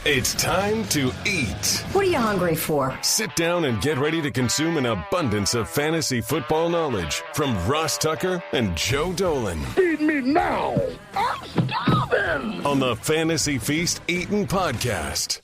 It's time to eat. What are you hungry for? Sit down and get ready to consume an abundance of fantasy football knowledge from Ross Tucker and Joe Dolan. Feed me now. I'm starving. On the Fantasy Feast Eatin' Podcast.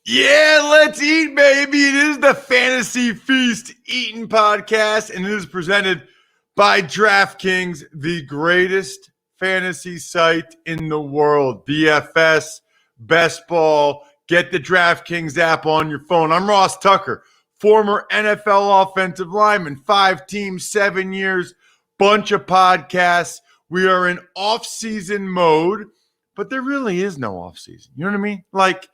Yeah, let's eat, baby. It is the Fantasy Feast Eatin' Podcast, and it is presented by DraftKings, the greatest fantasy site in the world. DFS, best ball. Get the DraftKings app on your phone. I'm Ross Tucker, former NFL offensive lineman, 5 teams, 7 years, bunch of podcasts. We are in off-season mode, but there really is no off-season. You know what I mean? Like,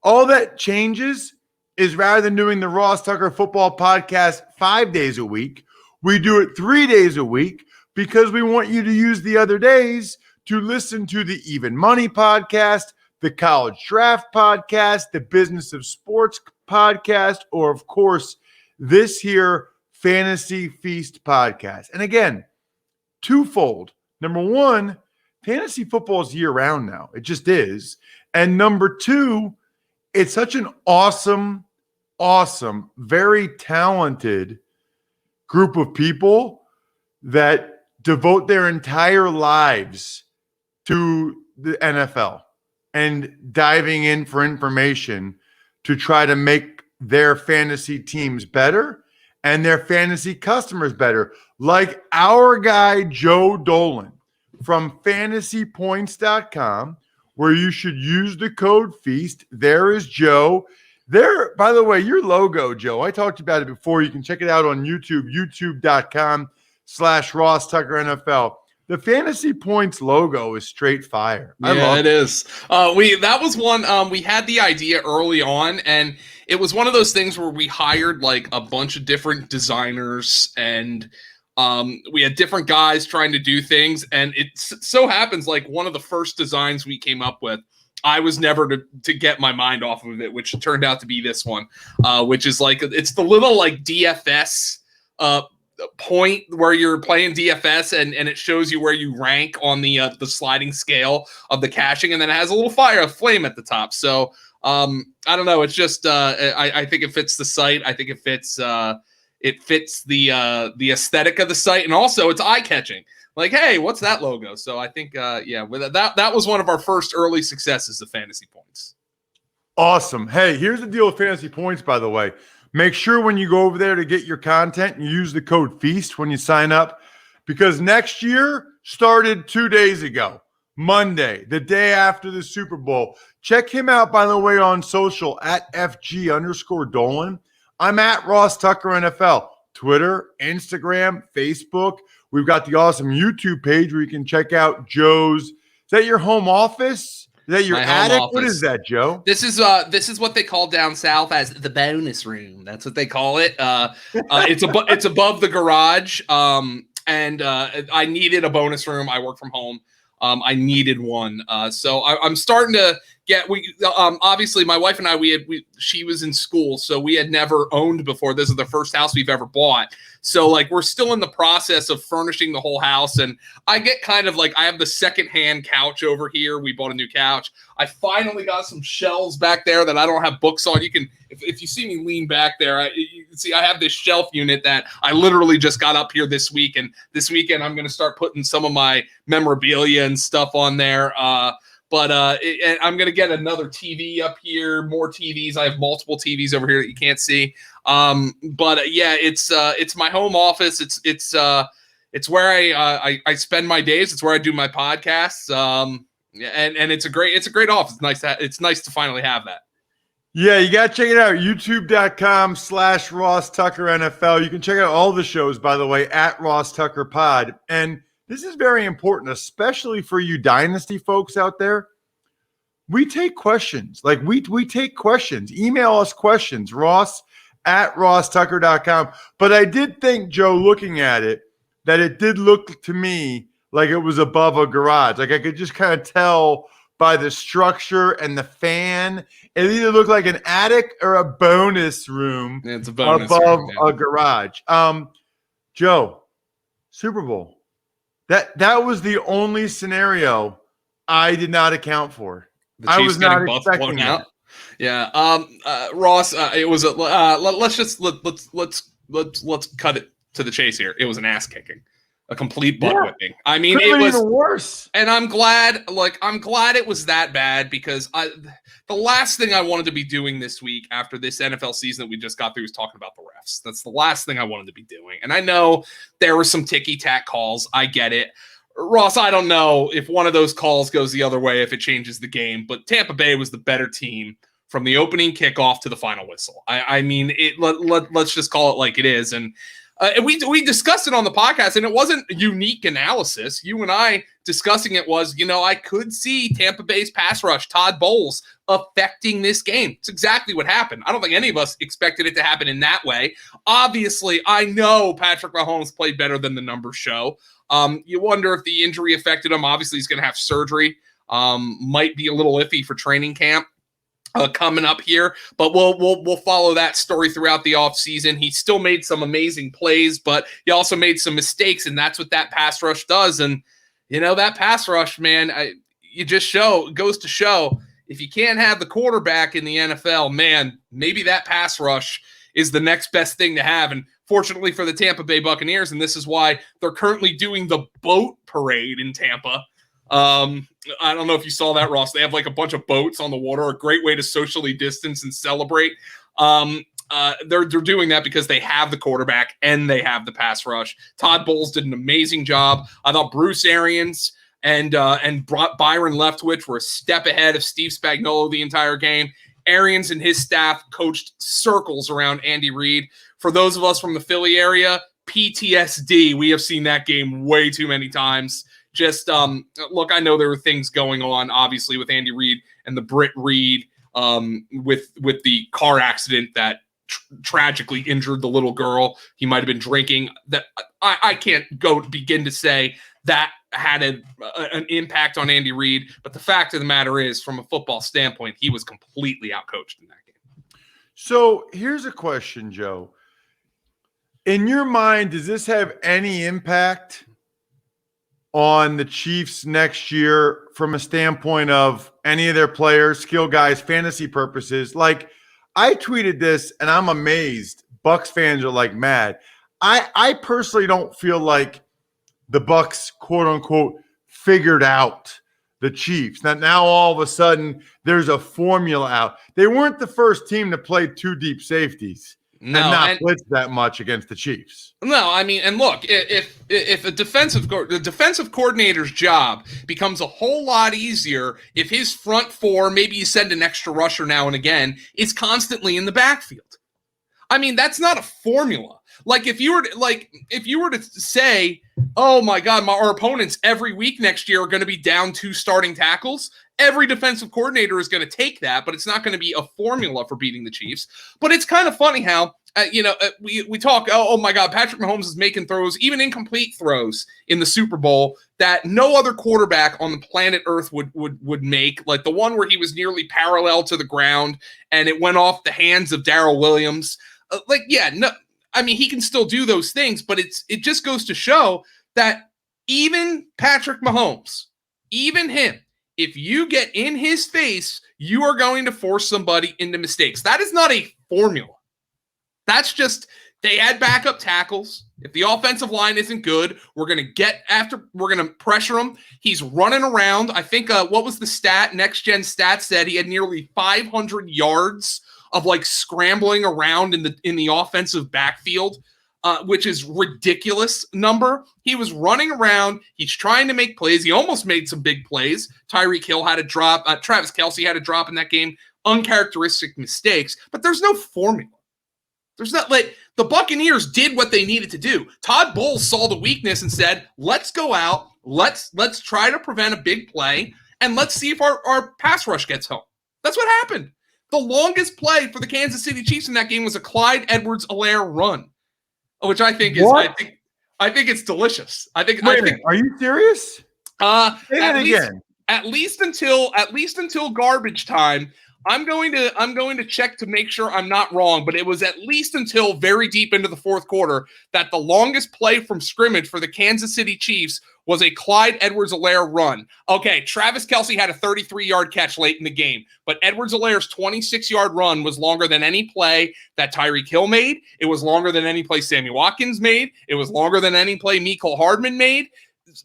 all that changes is rather than doing the Ross Tucker Football Podcast 5 days a week, we do it 3 days a week because we want you to use the other days to listen to the Even Money Podcast, the College Draft Podcast, the Business of Sports Podcast, or, of course, this here Fantasy Feast Podcast. And again, twofold. Number one, fantasy football is year-round now. It just is. And number two, it's such an awesome, very talented group of people that devote their entire lives to the NFL and diving in for information to try to make their fantasy teams better and their fantasy customers better. Like our guy, Joe Dolan from fantasypoints.com, where you should use the code FEAST. There is Joe. There, by the way, your logo, Joe, I talked about it before. You can check it out on YouTube, youtube.com/Ross Tucker NFL. The Fantasy Points logo is straight fire. Yeah, it is. That was one, we had the idea early on, and it was one of those things where we hired like a bunch of different designers, and we had different guys trying to do things, and it so happens like one of the first designs we came up with, I was never to get my mind off of it, which turned out to be this one, which is like, it's the little like DFS point where you're playing DFS and it shows you where you rank on the sliding scale of the caching, and then it has a little flame at the top. So I don't know. It's just I think it fits the site. I think it fits the aesthetic of the site, and also it's eye-catching. Like, hey, what's that logo? So I think, with that was one of our first early successes of Fantasy Points. Awesome. Hey, here's the deal with Fantasy Points, by the way. Make sure when you go over there to get your content, you use the code FEAST when you sign up, because next year started 2 days ago, Monday, the day after the Super Bowl. Check him out, by the way, on social at FG_Dolan. I'm at Ross Tucker NFL, Twitter, Instagram, Facebook. We've got the awesome YouTube page where you can check out Joe's. Is that your home office? Is that your attic? What is that, Joe? This is what they call down south as the bonus room. That's what they call it. It's above the garage. And I needed a bonus room. I work from home. I needed one. So I'm starting to get, obviously my wife and I, she was in school, so we had never owned before. This is the first house we've ever bought. So like, we're still in the process of furnishing the whole house. And I get kind of like, I have the secondhand couch over here. We bought a new couch. I finally got some shelves back there that I don't have books on. You can, if you see me lean back there, you can see I have this shelf unit that I literally just got up here this week. And this weekend, I'm going to start putting some of my memorabilia and stuff on there. But I'm going to get another TV up here, more TVs. I have multiple TVs over here that you can't see. But yeah, it's my home office. It's where I spend my days. It's where I do my podcasts. And it's a great office. It's nice to finally have that. Yeah, you got to check it out. YouTube.com/Ross Tucker NFL. You can check out all the shows, by the way, at Ross Tucker Pod. And this is very important, especially for you Dynasty folks out there. We take questions. Like we take questions. Email us questions, ross@rosstucker.com. But I did think, Joe, looking at it, that it did look to me like it was above a garage. Like I could just kind of tell by the structure and the fan. It either looked like an attic or a bonus room above a garage. Joe, Super Bowl. That was the only scenario I did not account for. The Chiefs I was not getting both expecting blown that. out. Yeah. Ross, it was let's cut it to the chase here. It was an ass kicking, a complete butt whipping. I mean, Could've it been was even worse. And I'm glad it was that bad, because the last thing I wanted to be doing this week after this NFL season that we just got through was talking about the refs. That's the last thing I wanted to be doing. And I know there were some ticky-tack calls. I get it. Ross, I don't know if one of those calls goes the other way, if it changes the game, but Tampa Bay was the better team from the opening kickoff to the final whistle. I mean, let's just call it like it is. And we discussed it on the podcast, and it wasn't unique analysis. You and I discussing it was, I could see Tampa Bay's pass rush, Todd Bowles, affecting this game. It's exactly what happened. I don't think any of us expected it to happen in that way. Obviously, I know Patrick Mahomes played better than the numbers show. You wonder if the injury affected him. Obviously, he's going to have surgery. Might be a little iffy for training camp coming up here, but we'll follow that story throughout the offseason. He still made some amazing plays, but he also made some mistakes, and that's what that pass rush does. And that pass rush, man, goes to show, if you can't have the quarterback in the NFL, man, maybe that pass rush is the next best thing to have. And fortunately for the Tampa Bay Buccaneers, and this is why they're currently doing the boat parade in Tampa. I don't know if you saw that, Ross. They have like a bunch of boats on the water, a great way to socially distance and celebrate. They're doing that because they have the quarterback and they have the pass rush. Todd Bowles did an amazing job. I thought Bruce Arians and Byron Leftwich were a step ahead of Steve Spagnuolo the entire game. Arians and his staff coached circles around Andy Reid. For those of us from the Philly area, PTSD. We have seen that game way too many times. Just look, I know there were things going on, obviously, with Andy Reid and the Britt Reid with the car accident that tragically injured the little girl. He might have been drinking. That I can't begin to say that had an impact on Andy Reid. But the fact of the matter is, from a football standpoint, he was completely outcoached in that game. So here's a question, Joe. In your mind, does this have any impact on the Chiefs next year from a standpoint of any of their players, skill guys, fantasy purposes? Like, I tweeted this and I'm amazed. Bucs fans are like mad. I personally don't feel like the Bucs, quote unquote, figured out the Chiefs. Now all of a sudden there's a formula out. They weren't the first team to play two deep safeties. And not blitz that much against the Chiefs. No, I mean, and look, if the defensive coordinator's job becomes a whole lot easier if his front four, maybe you send an extra rusher now and again, is constantly in the backfield. I mean, that's not a formula. Like if you were to say, oh my God, our opponents every week next year are going to be down 2 starting tackles, every defensive coordinator is going to take that, but it's not going to be a formula for beating the Chiefs. But it's kind of funny how, we talk, oh my God, Patrick Mahomes is making throws, even incomplete throws in the Super Bowl that no other quarterback on the planet Earth would make, like the one where he was nearly parallel to the ground and it went off the hands of Darrell Williams. He can still do those things, but it just goes to show that even Patrick Mahomes, even him, if you get in his face, you are going to force somebody into mistakes. That is not a formula. That's just, they had backup tackles. If the offensive line isn't good, we're going to pressure him. He's running around. I think, what was the stat? Next Gen Stats said he had nearly 500 yards of scrambling around in the offensive backfield, which is ridiculous number. He was running around. He's trying to make plays. He almost made some big plays. Tyreek Hill had a drop. Travis Kelce had a drop in that game. Uncharacteristic mistakes, but there's no formula. There's not the Buccaneers did what they needed to do. Todd Bowles saw the weakness and said, let's go out. Let's try to prevent a big play, and let's see if our pass rush gets home. That's what happened. The longest play for the Kansas City Chiefs in that game was a Clyde Edwards-Helaire run, which I think is I think it's delicious. I think are you serious? Say that again. At least until garbage time, I'm going to check to make sure I'm not wrong, but it was at least until very deep into the fourth quarter that the longest play from scrimmage for the Kansas City Chiefs was a Clyde Edwards-Helaire run. Okay, Travis Kelce had a 33-yard catch late in the game, but Edwards-Helaire's 26-yard run was longer than any play that Tyreek Hill made. It was longer than any play Sammy Watkins made. It was longer than any play Mecole Hardman made.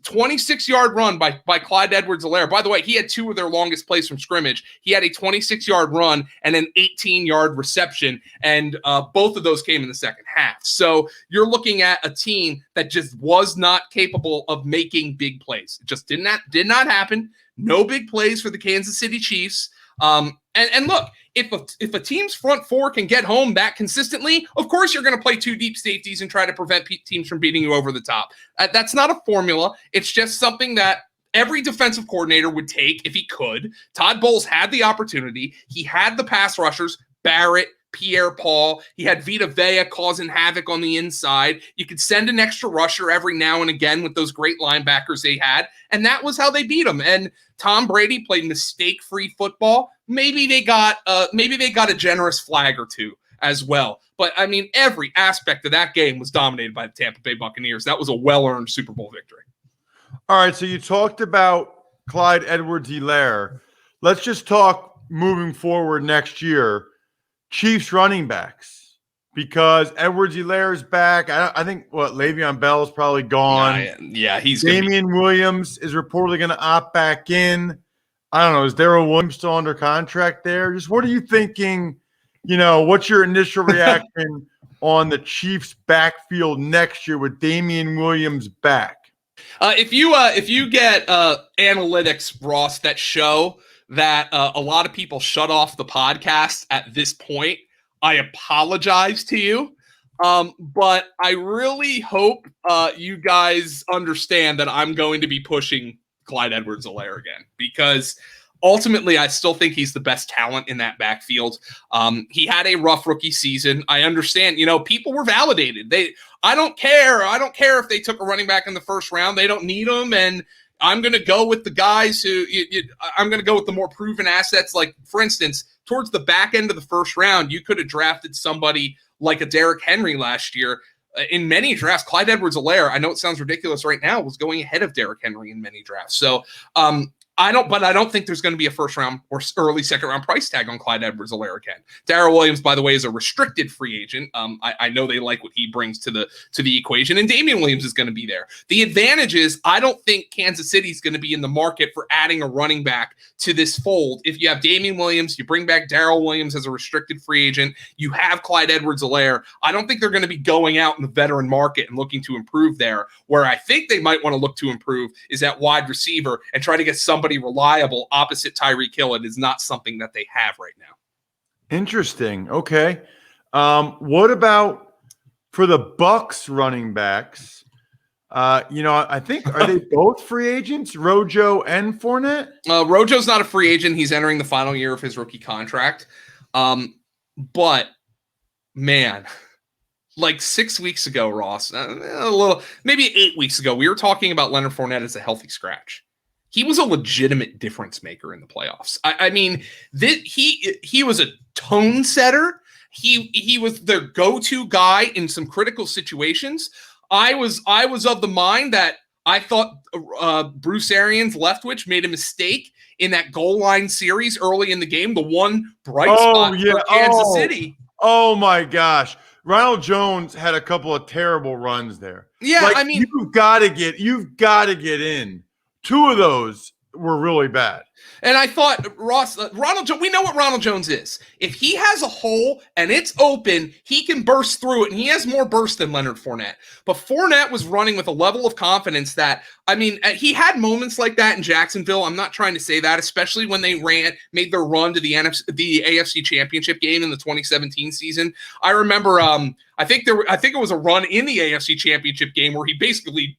26-yard run by Clyde Edwards-Helaire. By the way, he had two of their longest plays from scrimmage. He had a 26-yard run and an 18-yard reception, and both of those came in the second half. So you're looking at a team that just was not capable of making big plays. It just did not happen. No big plays for the Kansas City Chiefs. And look, if a team's front four can get home that consistently, of course you're going to play two deep safeties and try to prevent teams from beating you over the top. That's not a formula. It's just something that every defensive coordinator would take if he could. Todd Bowles had the opportunity. He had the pass rushers, Barrett, Pierre-Paul. He had Vita Vea causing havoc on the inside. You could send an extra rusher every now and again with those great linebackers they had, and that was how they beat them. And Tom Brady played mistake-free football. Maybe they got a generous flag or two as well. But, I mean, every aspect of that game was dominated by the Tampa Bay Buccaneers. That was a well-earned Super Bowl victory. All right, so you talked about Clyde Edwards-Helaire. Let's just talk moving forward next year. Chiefs running backs, because Edwards-Helaire is back. I think Le'Veon Bell is probably gone. Yeah, he's Damian Williams is reportedly going to opt back in. I don't know. Is Darrell Williams still under contract there? Just what are you thinking? What's your initial reaction on the Chiefs backfield next year with Damian Williams back? If you get analytics, Ross, that show that a lot of people shut off the podcast at this point, I apologize to you. But I really hope you guys understand that I'm going to be pushing Clyde Edwards-Helaire again, because ultimately I still think he's the best talent in that backfield. He had a rough rookie season. I understand, people were validated. I don't care if they took a running back in the first round. They don't need him, and I'm going to go with the guys I'm going to go with the more proven assets. Like, for instance, towards the back end of the first round, you could have drafted somebody like a Derrick Henry last year. In many drafts, Clyde Edwards-Helaire, I know it sounds ridiculous right now, was going ahead of Derrick Henry in many drafts. So I don't think there's going to be a first round or early second round price tag on Clyde Edwards-Helaire again. Darrell Williams, by the way, is a restricted free agent. I know they like what he brings to the equation, and Damian Williams is going to be there. The advantage is I don't think Kansas City is going to be in the market for adding a running back to this fold. If you have Damian Williams, you bring back Darrell Williams as a restricted free agent, you have Clyde Edwards-Helaire. I don't think they're going to be going out in the veteran market and looking to improve there. Where I think they might want to look to improve is at wide receiver and try to get somebody reliable opposite Tyreek Hill. It is not something that they have right now. Interesting. Okay. What about for the Bucs running backs? I think, are they both free agents, Rojo and Fournette? Rojo's not a free agent. He's entering the final year of his rookie contract. But man, like 6 weeks ago, Ross, maybe 8 weeks ago, we were talking about Leonard Fournette as a healthy scratch. He was a legitimate difference maker in the playoffs. I mean, he was a tone setter. He was their go-to guy in some critical situations. I was of the mind that I thought Bruce Arians Leftwich made a mistake in that goal line series early in the game. The one bright spot for Kansas City. Oh my gosh. Ronald Jones had a couple of terrible runs there. Yeah, I mean, you've got to get in. Two of those were really bad. And I thought, Ross, Ronald Jones, we know what Ronald Jones is. If he has a hole and it's open, he can burst through it, and he has more burst than Leonard Fournette. But Fournette was running with a level of confidence that, I mean, he had moments like that in Jacksonville. I'm not trying to say that, especially when they made their run to the AFC Championship game in the 2017 season. I remember, I think it was a run in the AFC Championship game where he basically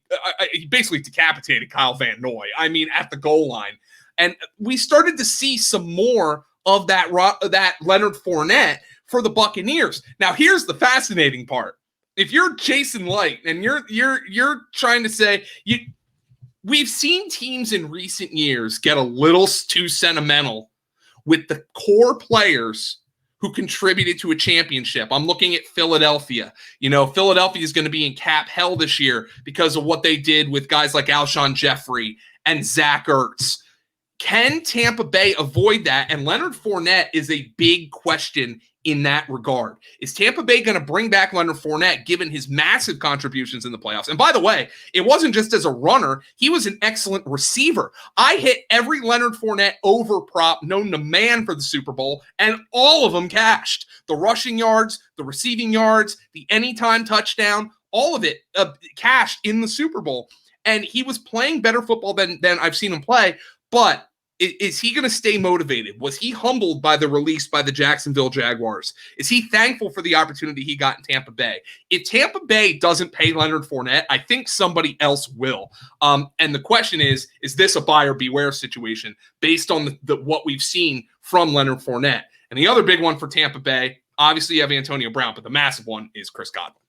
decapitated Kyle Van Noy. I mean, at the goal line. And we started to see some more of that Leonard Fournette for the Buccaneers. Now, here's the fascinating part. If you're Jason Light and you're trying to say we've seen teams in recent years get a little too sentimental with the core players who contributed to a championship. I'm looking at Philadelphia. Philadelphia is going to be in cap hell this year because of what they did with guys like Alshon Jeffrey and Zach Ertz. Can Tampa Bay avoid that? And Leonard Fournette is a big question in that regard. Is Tampa Bay going to bring back Leonard Fournette given his massive contributions in the playoffs? And by the way, it wasn't just as a runner. He was an excellent receiver. I hit every Leonard Fournette over prop known to man for the Super Bowl, and all of them cashed. The rushing yards, the receiving yards, the anytime touchdown, all of it cashed in the Super Bowl. And he was playing better football than I've seen him play. But is he going to stay motivated? Was he humbled by the release by the Jacksonville Jaguars? Is he thankful for the opportunity he got in Tampa Bay? If Tampa Bay doesn't pay Leonard Fournette, I think somebody else will. And the question is this a buyer beware situation based on what we've seen from Leonard Fournette? And the other big one for Tampa Bay, obviously you have Antonio Brown, but the massive one is Chris Godwin.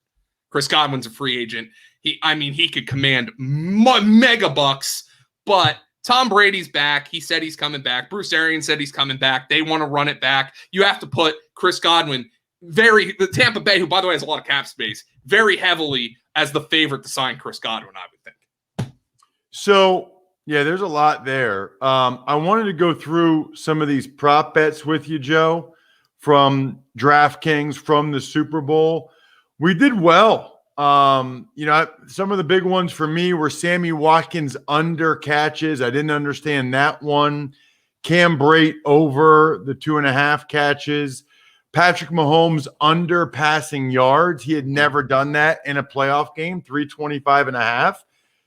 Chris Godwin's a free agent. He could command mega bucks, but Tom Brady's back. He said he's coming back. Bruce Arians said he's coming back. They want to run it back. You have to put Chris Godwin the Tampa Bay, who, by the way, has a lot of cap space, very heavily as the favorite to sign Chris Godwin, I would think. So, yeah, there's a lot there. I wanted to go through some of these prop bets with you, Joe, from DraftKings, from the Super Bowl. We did well. Some of the big ones for me were Sammy Watkins under catches. I didn't understand that one. Cam Brate over the 2.5 catches. Patrick Mahomes under passing yards. He had never done that in a playoff game, 325.5.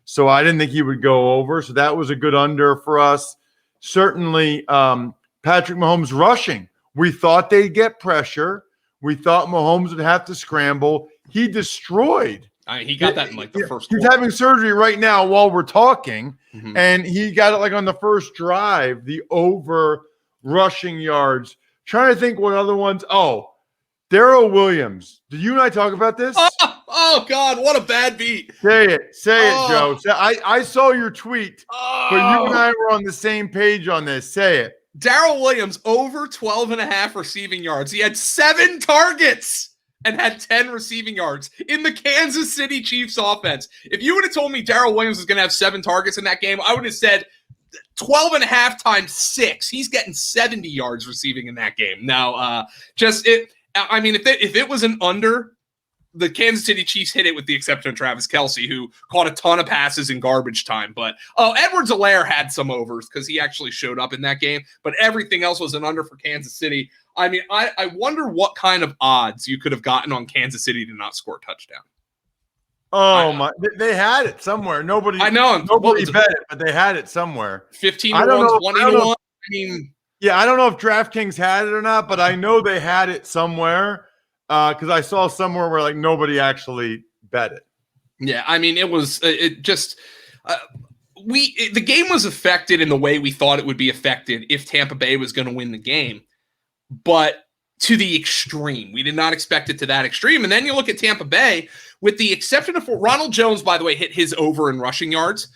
So I didn't think he would go over. So that was a good under for us. Certainly, Patrick Mahomes rushing. We thought they'd get pressure. We thought Mahomes would have to scramble. He destroyed. He got that in the first He's quarter. having surgery right now while we're talking, and he got it on the first drive, the over rushing yards. Trying to think what other ones. Oh, Darrell Williams. Did you and I talk about this? Oh God, what a bad beat. Say it, Joe. I saw your tweet, but you and I were on the same page on this. Say it. Darrell Williams over 12.5 receiving yards. He had 7 targets and had 10 receiving yards in the Kansas City Chiefs offense. If you would have told me Darrell Williams was going to have 7 targets in that game, I would have said 12.5 times 6. He's getting 70 yards receiving in that game. Now, if it was an under, the Kansas City Chiefs hit it with the exception of Travis Kelce, who caught a ton of passes in garbage time. But Edwards-Helaire had some overs because he actually showed up in that game. But everything else was an under for Kansas City. I mean, I wonder what kind of odds you could have gotten on Kansas City to not score a touchdown. Oh my! They had it somewhere. Nobody bet it, but they had it somewhere. 15-1, 20-1. I don't know if DraftKings had it or not, but I know they had it somewhere. Because I saw somewhere where nobody actually bet it. Yeah, I mean, it was the game was affected in the way we thought it would be affected if Tampa Bay was going to win the game, but to the extreme. We did not expect it to that extreme. And then you look at Tampa Bay, with the exception of Ronald Jones, by the way, hit his over in rushing yards.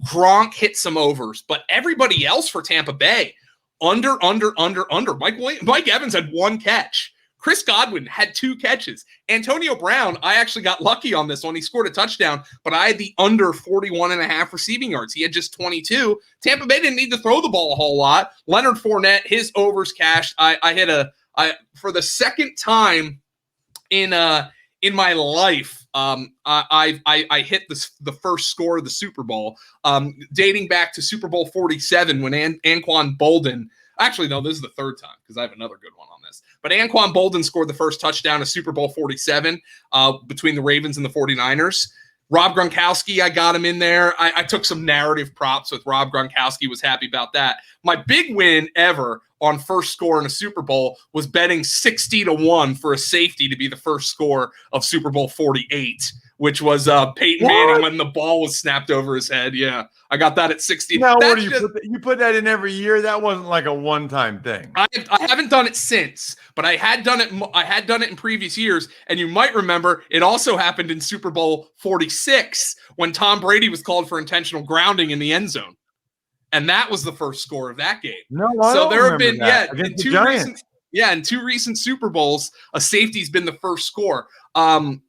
Gronk hit some overs, but everybody else for Tampa Bay under. Mike Evans had 1 catch. Chris Godwin had 2 catches. Antonio Brown, I actually got lucky on this one. He scored a touchdown, but I had the under 41.5 receiving yards. He had just 22. Tampa Bay didn't need to throw the ball a whole lot. Leonard Fournette, his overs cashed. I hit for the second time in my life. I hit the first score of the Super Bowl, dating back to Super Bowl 47 when Anquan Boldin. Actually, no, this is the third time because I have another good one on this. But Anquan Boldin scored the first touchdown of Super Bowl 47 between the Ravens and the 49ers. Rob Gronkowski, I got him in there. I took some narrative props with Rob Gronkowski, was happy about that. My big win ever on first score in a Super Bowl was betting 60-1 for a safety to be the first score of Super Bowl 48, which was Peyton Manning when the ball was snapped over his head. Yeah, I got that at 60. Now, you put that in every year? That wasn't like a one-time thing. I haven't done it since, but I had done it in previous years, and you might remember it also happened in Super Bowl 46 when Tom Brady was called for intentional grounding in the end zone. and that was the first score of that game. No, I so don't there have been that. in two recent Super Bowls, a safety's been the first score. I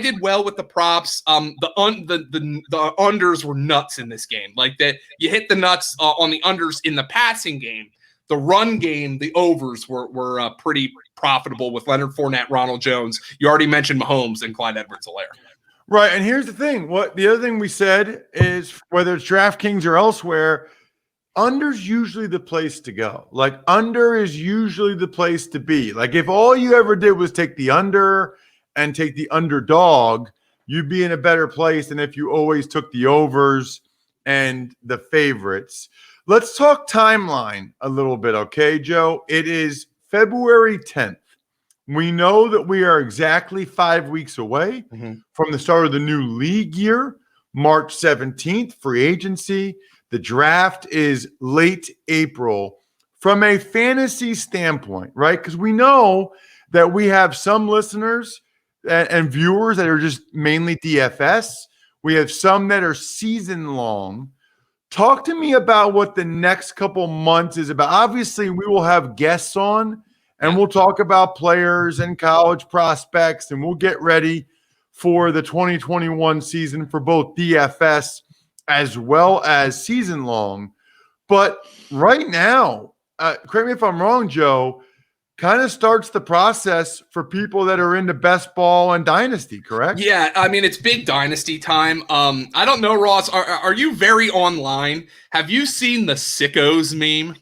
did well with the props. The unders were nuts in this game. Like that, you hit the nuts on the unders in the passing game. The run game, the overs were pretty profitable with Leonard Fournette, Ronald Jones. You already mentioned Mahomes and Clyde Edwards-Helaire. Right, and here's the thing. The other thing we said is whether it's DraftKings or elsewhere, under's usually the place to go. Like under is usually the place to be. Like if all you ever did was take the under and take the underdog, you'd be in a better place than if you always took the overs and the favorites. Let's talk timeline a little bit, okay, Joe? It is February 10th. We know that we are exactly 5 weeks away from the start of the new league year, March 17th, free agency. The draft is late April. From a fantasy standpoint, right? Because we know that we have some listeners and viewers that are just mainly DFS. We have some that are season long. Talk to me about what the next couple months is about. Obviously, we will have guests on, and we'll talk about players and college prospects, and we'll get ready for the 2021 season for both DFS as well as season long. But right now, correct me if I'm wrong, Joe, kind of starts the process for people that are into best ball and dynasty, correct? Yeah, I mean, it's big dynasty time. I don't know, Ross, are you very online? Have you seen the sickos meme?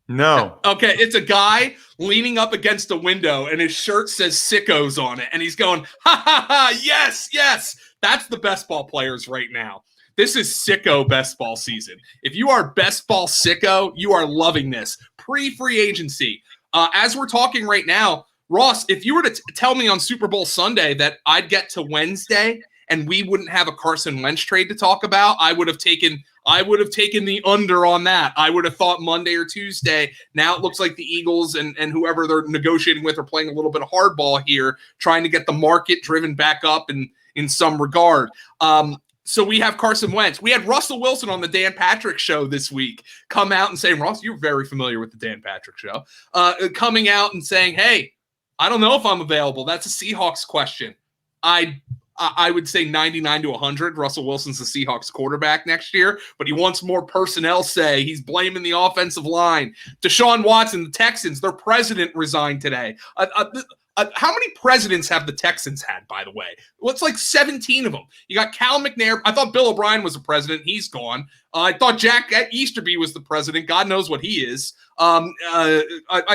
No. Okay, it's a guy leaning up against a window and his shirt says sickos on it. And he's going, ha, ha, ha, yes, yes. That's the best ball players right now. This is sicko best ball season. If you are best ball sicko, you are loving this. Pre-free agency. As we're talking right now, Ross, if you were to tell me on Super Bowl Sunday that I'd get to Wednesday and we wouldn't have a Carson Wentz trade to talk about, I would have taken the under on that. I would have thought Monday or Tuesday. Now it looks like the Eagles and whoever they're negotiating with are playing a little bit of hardball here, trying to get the market driven back up in some regard. So we have Carson Wentz. We had Russell Wilson on the Dan Patrick Show this week come out and say, Ross, you're very familiar with the Dan Patrick Show, coming out and saying, hey, I don't know if I'm available. That's a Seahawks question. I would say 99 to 100. Russell Wilson's the Seahawks quarterback next year, but he wants more personnel say. He's blaming the offensive line. Deshaun Watson, the Texans, their president resigned today. How many presidents have the Texans had, by the way? Well, it's like 17 of them. You got Cal McNair. I thought Bill O'Brien was the president. He's gone. I thought Jack Easterby was the president. God knows what he is. I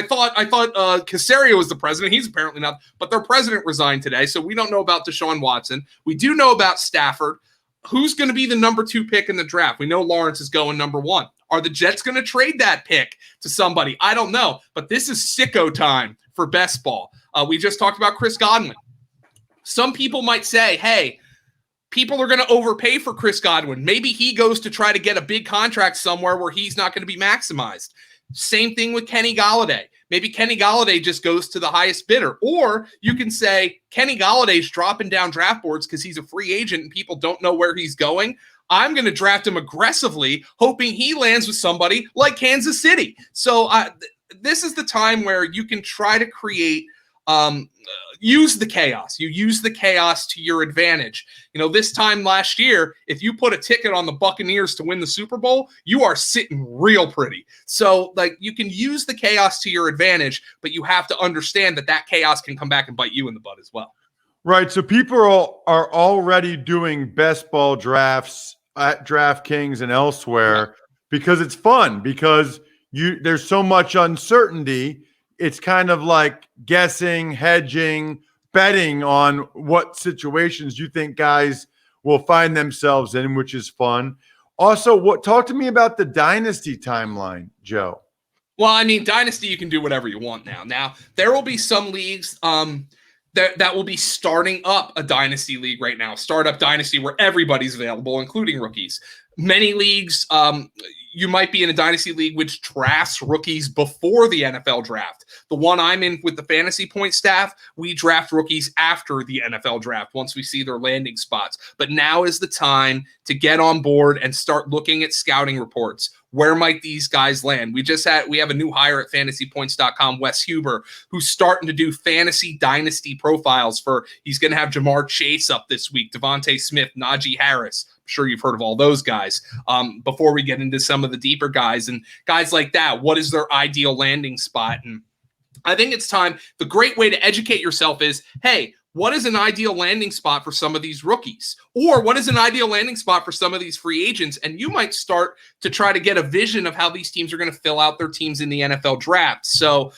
thought Caserio was the president. He's apparently not. But their president resigned today, so we don't know about Deshaun Watson. We do know about Stafford. Who's going to be the number 2 pick in the draft? We know Lawrence is going number 1. Are the Jets going to trade that pick to somebody? I don't know. But this is sicko time for best ball. We just talked about Chris Godwin. Some people might say, hey, people are going to overpay for Chris Godwin. Maybe he goes to try to get a big contract somewhere where he's not going to be maximized. Same thing with Kenny Golladay. Maybe Kenny Golladay just goes to the highest bidder. Or you can say Kenny Galladay's dropping down draft boards because he's a free agent and people don't know where he's going. I'm going to draft him aggressively, hoping he lands with somebody like Kansas City. So this is the time where you can try to create use the chaos. You use the chaos to your advantage. You know, this time last year, if you put a ticket on the Buccaneers to win the Super Bowl, you are sitting real pretty. So, like, you can use the chaos to your advantage, but you have to understand that chaos can come back and bite you in the butt as well. Right. So people are already doing best ball drafts at DraftKings and elsewhere because it's fun, because there's so much uncertainty. It's kind of like guessing, hedging, betting on what situations you think guys will find themselves in, which is fun. Also, talk to me about the Dynasty timeline, Joe. Well, I mean, Dynasty, you can do whatever you want now. Now, there will be some leagues that will be starting up a Dynasty league right now, Startup Dynasty, where everybody's available, including rookies. Many leagues, you might be in a dynasty league which drafts rookies before the NFL draft. The one I'm in with the fantasy point staff, we draft rookies after the NFL draft once we see their landing spots. But now is the time to get on board and start looking at scouting reports. Where might these guys land? We have a new hire at fantasypoints.com, Wes Huber, who's starting to do fantasy dynasty profiles he's going to have Jamar Chase up this week, Devontae Smith, Najee Harris. I'm sure you've heard of all those guys. Before we get into some of the deeper guys and guys like that, what is their ideal landing spot? And I think it's time. The great way to educate yourself is, hey, what is an ideal landing spot for some of these rookies? Or what is an ideal landing spot for some of these free agents? And you might start to try to get a vision of how these teams are going to fill out their teams in the NFL draft. So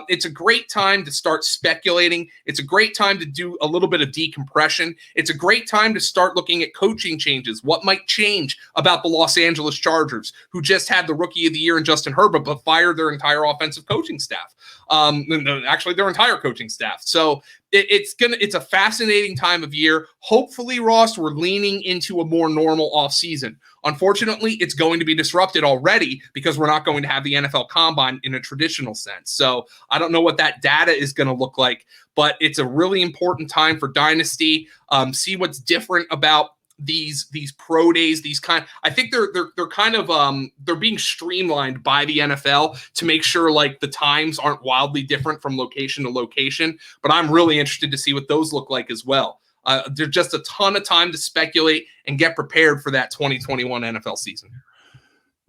it's a great time to start speculating. It's a great time to do a little bit of decompression. It's a great time to start looking at coaching changes. What might change about the Los Angeles Chargers, who just had the rookie of the year in Justin Herbert, but fired their entire offensive coaching staff. Actually, their entire coaching staff. So it's a fascinating time of year. Hopefully, Ross, we're leaning into a more normal offseason. Unfortunately, it's going to be disrupted already because we're not going to have the NFL Combine in a traditional sense. So I don't know what that data is going to look like, but it's a really important time for Dynasty. See what's different about these pro days. I think they're kind of they're being streamlined by the NFL to make sure like the times aren't wildly different from location to location. But I'm really interested to see what those look like as well. There's just a ton of time to speculate and get prepared for that 2021 NFL season.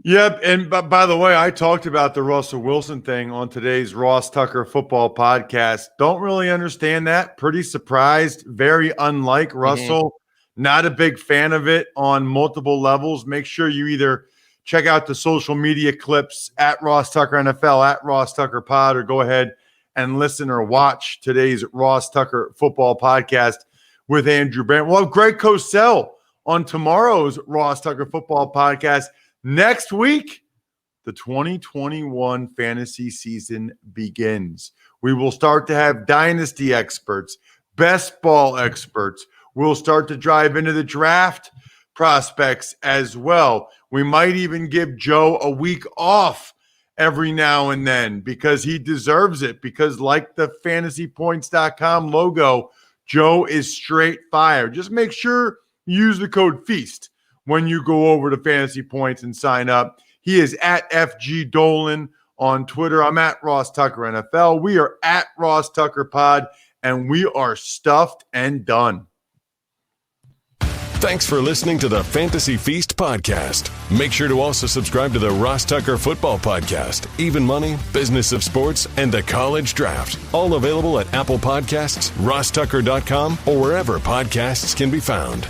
Yep. And by the way, I talked about the Russell Wilson thing on today's Ross Tucker Football Podcast. Don't really understand that. Pretty surprised. Very unlike Russell. Not a big fan of it on multiple levels. Make sure you either check out the social media clips at Ross Tucker NFL, at Ross Tucker Pod, or go ahead and listen or watch today's Ross Tucker Football Podcast with Andrew Brandt. We'll have Greg Cosell on tomorrow's Ross Tucker Football Podcast. Next week, the 2021 fantasy season begins. We will start to have dynasty experts, best ball experts. We'll start to drive into the draft prospects as well. We might even give Joe a week off every now and then because he deserves it. Because like the fantasypoints.com logo, Joe is straight fire. Just make sure you use the code FEAST when you go over to Fantasy Points and sign up. He is at FG Dolan on Twitter. I'm at Ross Tucker NFL. We are at Ross Tucker Pod, and we are stuffed and done. Thanks for listening to the Fantasy Feast podcast. Make sure to also subscribe to the Ross Tucker Football Podcast, Even Money, Business of Sports, and the College Draft. All available at Apple Podcasts, rosstucker.com, or wherever podcasts can be found.